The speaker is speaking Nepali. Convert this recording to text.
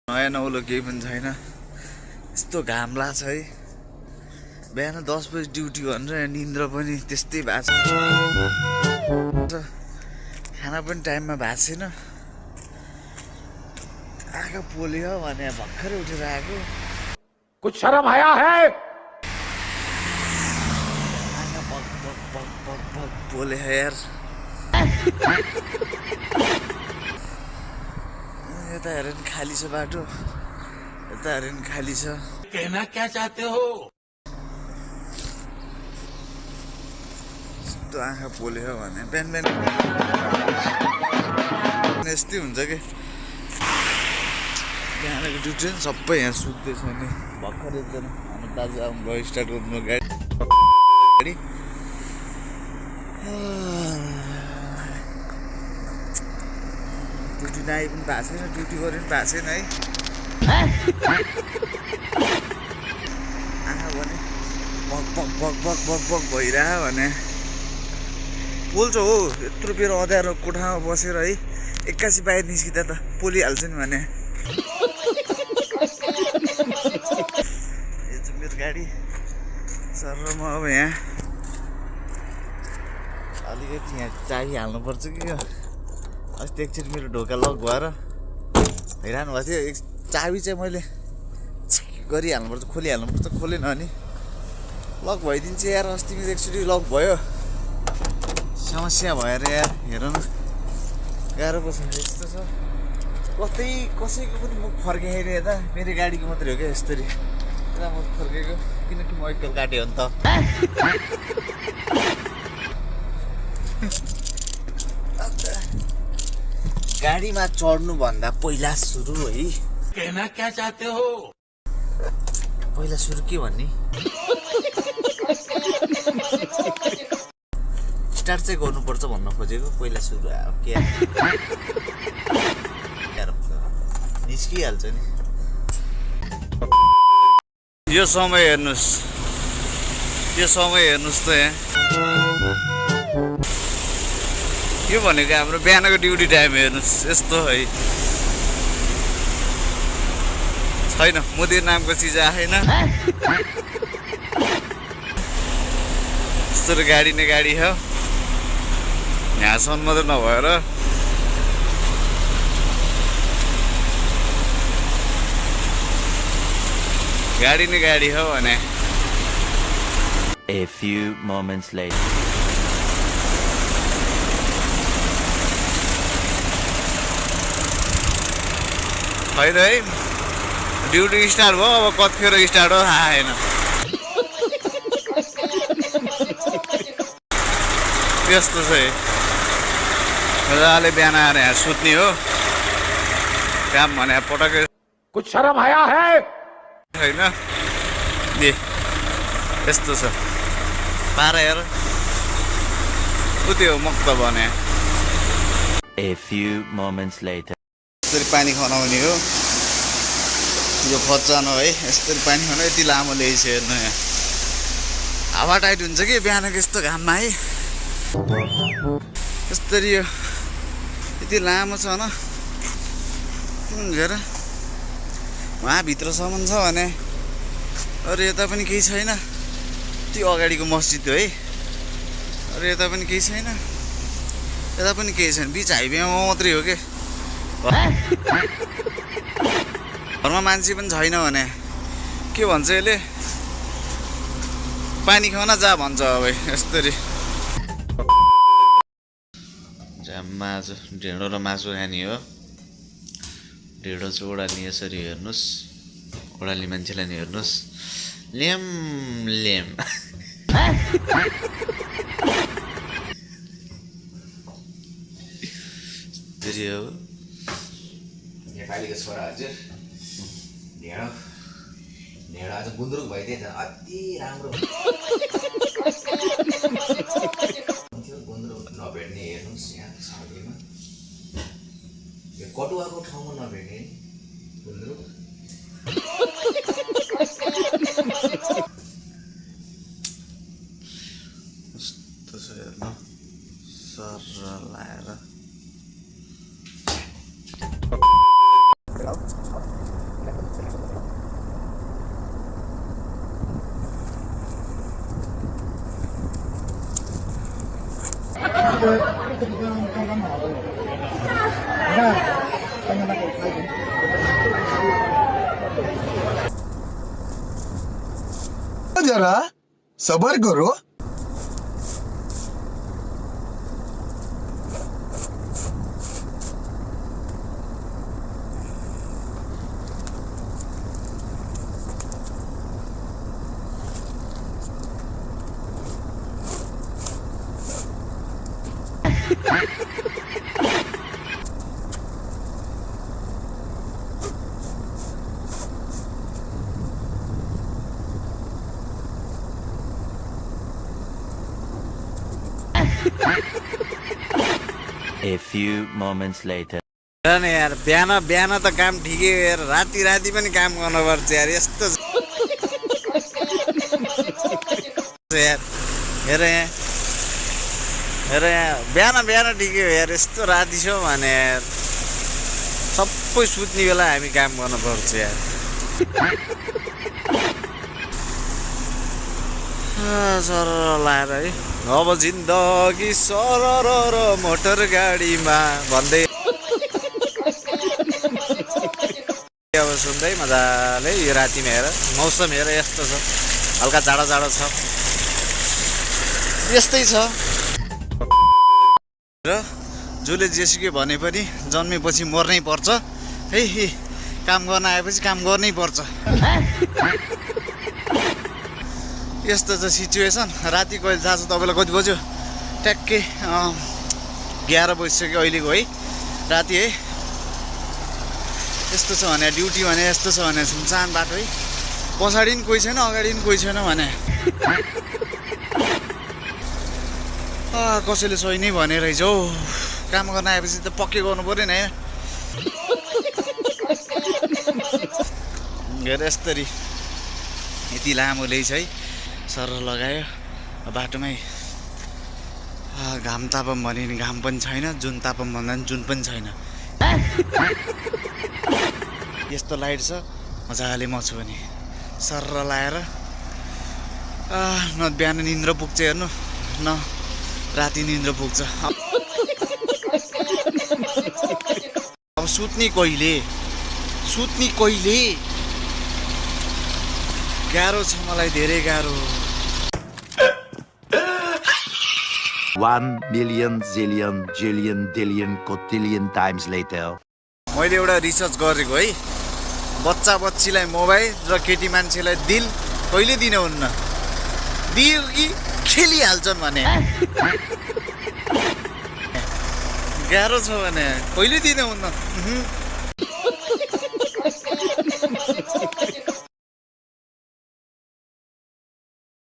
नयाँ नौलो केही पनि छैन। यस्तो घाम लाग्छ है। बिहान 10 बजी ड्युटी भनेर निन्द्रा पनि त्यस्तै भएको छ। खाना पनि टाइममा भएको छैन। आँखा पोल्यो भने भर्खरै उठेर आएको। कुछ शर्म आया है? आँखा पक पक पक पक पक पोल्यो यार। यता हेर नि खाली छ बाटो, यता हेर नि खाली छ। कहना क्या चाहते हो? यस्तो आँखा पोल्यो भने बिहान बिहान यस्तै हुन्छ कि बिहानको ड्युटी नि सबै यहाँ सुत्दैछ नि। भर्खर एकजना हाम्रो दाजु आउनुभयो स्टार्ट गर्नुभयो गाडी। ड्युटी नआइ पनि भएको छैन, ड्युटी गरे पनि भएको छैन है। आँखा भने बक बक बक बक बक बक भइरह भने पोल्छ हो। यत्रो बेर अँध्यारो कोठामा बसेर है, एक्कासी बाहिर निस्किँदा त पोलिहाल्छ नि भने। यो चाहिँ मेरो गाडी सर र म अब यहाँ अलिकति यहाँ चाबी हाल्नुपर्छ कि यो। अस्ति एकचोटि मेरो ढोका लक भएर हैरान भएको थियो। चाबी चाहिँ मैले गरिहाल्नुपर्छ, खोलिहाल्नुपर्छ, खोलेन अनि लक भइदिन्छ यार। अस्ति मेरो एकचोटि लक भयो, समस्या भएर यार हेर न गाह्रो पर्छ। यस्तो छ कतै कसैको पनि मुख फर्काइदिने यता मेरो गाडीको मात्रै हो क्या यस्तरी यता मुख फर्केको, किनकि म एकल काटेँ हो नि त। गाडीमा चढ्नुभन्दा पहिला सुरु है। कहना क्या चाहते हो? पहिला सुरु के भन्ने? स्टार्ट चाहिँ गर्नुपर्छ भन्न खोजेको। पहिला सुरु के निस्किहाल्छ नि। यो समय हेर्नुहोस्, यो समय हेर्नुहोस् त यहाँ। यो भनेको हाम्रो बिहानको ड्युटी टाइम हेर्नुहोस् यस्तो है। छैन मोदी नामको चिज आएन। यस्तो गाडी नै गाडी हो, यहाँसम्म मात्रै नभएर गाडी नै गाडी हो भने। A few moments later. होइन है, ड्युटी स्टार्ट भयो। अब कतिखेर स्टार्ट हो थाहा छैन। त्यस्तो छ है। मजाले बिहान आएर यहाँ सुत्ने हो। काम भने पटक्कै कुछ शर्म आया है? छैन। ए यस्तो छ पारा हेर, उत्यो मुक्त भने। A few moments later. यसरी पानी खनाउने हो यो खचानो है। यसरी पानी खनाउने यति लामो ल्याइछ हेर्नु यहाँ। हावा टाइट हुन्छ कि बिहानको यस्तो घाममा है। यसरी यो यति लामो छ न हेर। उहाँ भित्रसम्म छ भने अरू यता पनि केही छैन। त्यो अगाडिको मस्जिद हो है। अरू यता पनि केही छैन, यता पनि केही छैन। बिच हाइवेमा मात्रै हो कि। घरमा मान्छे पनि छैन भने के भन्छ यसले, पानी खाउन जा भन्छ। अब यस्तरी जाममा आज ढेँडो र मासु खाने हो। ढेँडो चाहिँ ओडाल्ने यसरी हेर्नुहोस्, ओडाल्ने मान्छेलाई नि हेर्नुहोस्। ल्याम ल्याम हो। नेपालीको छोरा हजुर ढेँडो ढेँडो आज गुन्द्रुक भइदिएछ अति राम्रो हुन्थ्यो। गुन्द्रुक नभेट्ने हेर्नुहोस् यहाँ साउदीमा यो कटुवाको ठाउँमा नभेट्ने गुन्द्रुक। यस्तो छ हेर्नु सर लाएर जरा सबर करो. A few moments later. र नि यार बिहान बिहान त काम ठिकै हो यार, राति राति पनि काम गर्नुपर्छ यार, यस्तो यार। हेर यहाँ बिहान बिहान ठिकै हो यार, यस्तो राति छ भने यार सबै सुत्ने बेला हामी काम गर्नुपर्छ यार। सर लाएर है अब जिन्दगी सरर र मोटर गाडीमा भन्दै अब सुन्दै मजाले यो रातिमा हेर मौसम हेर यस्तो छ, हल्का जाडो जाडो छ, यस्तै छ। र जसले जेसुकै भने पनि जन्मेपछि मर्नै पर्छ है, काम गर्न आएपछि काम गर्नै पर्छ, यस्तो छ सिचुएसन। राति कहिले थाहा छ तपाईँलाई कति बज्यो? ट्याक्कै 11 बजिसक्यो अहिलेको है राति है। यस्तो छ भने ड्युटी भने यस्तो छ भने सुनसान बाटो है, पछाडि पनि कोही छैन अगाडि पनि कोही छैन भने कसैले सही नै भने रहेछ हौ। काम गर्न आएपछि त पक्कै गर्नु पऱ्यो नि होइन। हेर यस्तरी यति लामो लेस है सर लगायो बाटोमै। घाम तापम भने नि घाम पनि छैन, जुन तापम भन्दा पनि जुन पनि छैन। यस्तो लाइट छ मजाले म छु भने सर लाएर न बिहान निन्द्र पुग्छ हेर्नु, न राति निन्द्र पुग्छ। अब सुत्ने कहिले गाह्रो छ मलाई, धेरै गाह्रो। 1 million zillion jillion dillion cotillion times later. मैले एउटा रिसर्च गरेको है, बच्चा बच्चीलाई मोबाइल र केटी मान्छेलाई दिल कहिले दिनु हुन्न, दियो कि खेलिहाल्छन् भने। गाह्रो छ भने कहिले दिनु हुन्न।